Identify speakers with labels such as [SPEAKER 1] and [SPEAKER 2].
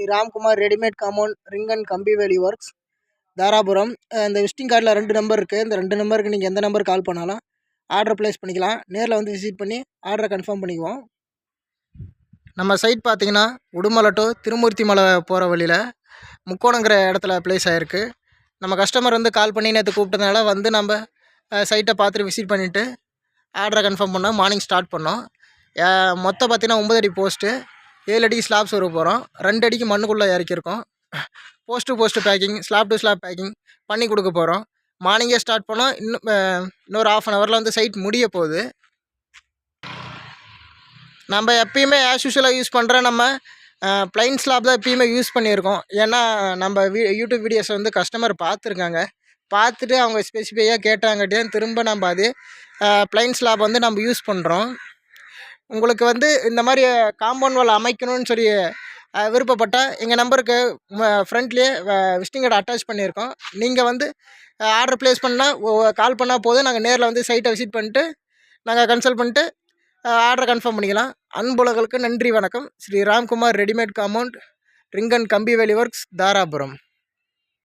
[SPEAKER 1] Sri Ramkumar readymade compound ring and கம்பி வேலி works Dharapuram. இந்த விசிட்டிங் கார்டில் 2 நம்பர் இருக்குது. இந்த 2 நம்பருக்கு நீங்கள் எந்த நம்பர் கால் பண்ணாலும் ஆர்டர் ப்ளேஸ் பண்ணிக்கலாம். நேரில் வந்து விசிட் பண்ணி ஆர்டரை கன்ஃபார்ம் பண்ணிக்குவோம். நம்ம சைட் பார்த்திங்கன்னா உடுமலை டு திருமூர்த்தி மலை போகிற வழியில் முக்கோணங்கிற இடத்துல ப்ளேஸ் ஆகிருக்கு. நம்ம கஸ்டமர் வந்து கால் பண்ணி நேற்று கூப்பிட்டதுனால வந்து நம்ம சைட்டை பார்த்துட்டு விசிட் பண்ணிவிட்டு ஆர்டரை கன்ஃபார்ம் பண்ணோம். மார்னிங் ஸ்டார்ட் பண்ணோம். மொத்தம் பார்த்திங்கன்னா 9 அடி போஸ்ட்டு, 7 அடி ஸ்லாப்ஸ் வர போகிறோம். 2 அடிக்கு மண்ணுக்குள்ளே இறக்கியிருக்கோம். Post to post packing, slab to slab packing பண்ணி கொடுக்க போகிறோம். மார்னிங்கே ஸ்டார்ட் பண்ணோம். இன்னொரு ½ அன் ஹவரில் வந்து சைட் முடிய போகுது. நம்ம எப்பயுமே ஆஸ் யூஷுவலாக யூஸ் பண்ணுற நம்ம ப்ளைன் ஸ்லாப் தான் எப்பயுமே யூஸ் பண்ணியிருக்கோம். ஏன்னா நம்ம யூடியூப் வீடியோஸை வந்து கஸ்டமர் பார்த்துருக்காங்க. பார்த்துட்டு அவங்க ஸ்பெசிஃபையாக கேட்டாங்கட்டே திரும்ப நம்ம அது ப்ளைன் ஸ்லாப் வந்து நம்ம யூஸ் பண்ணுறோம். உங்களுக்கு வந்து இந்த மாதிரி காம்பவுண்ட் வால் அமைக்கணும்னு சொல்லி விருப்பப்பட்டால் எங்கள் நம்பருக்கு ஃப்ரண்ட்லேயே விசிட்டிங் கார்டு அட்டாச் பண்ணியிருக்கோம். நீங்கள் வந்து ஆர்டர் ப்ளேஸ் பண்ணால் கால் பண்ணால் போதும். நாங்கள் நேரில் வந்து சைட்டை விசிட் பண்ணிட்டு நாங்கள் கன்சல்ட் பண்ணிட்டு ஆர்டரை கன்ஃபார்ம் பண்ணிக்கலாம். அன்புலகளுக்கு நன்றி, வணக்கம். Shri Ramkumar readymade compound ring and கம்பி வேலி ஒர்க்ஸ் தாராபுரம்.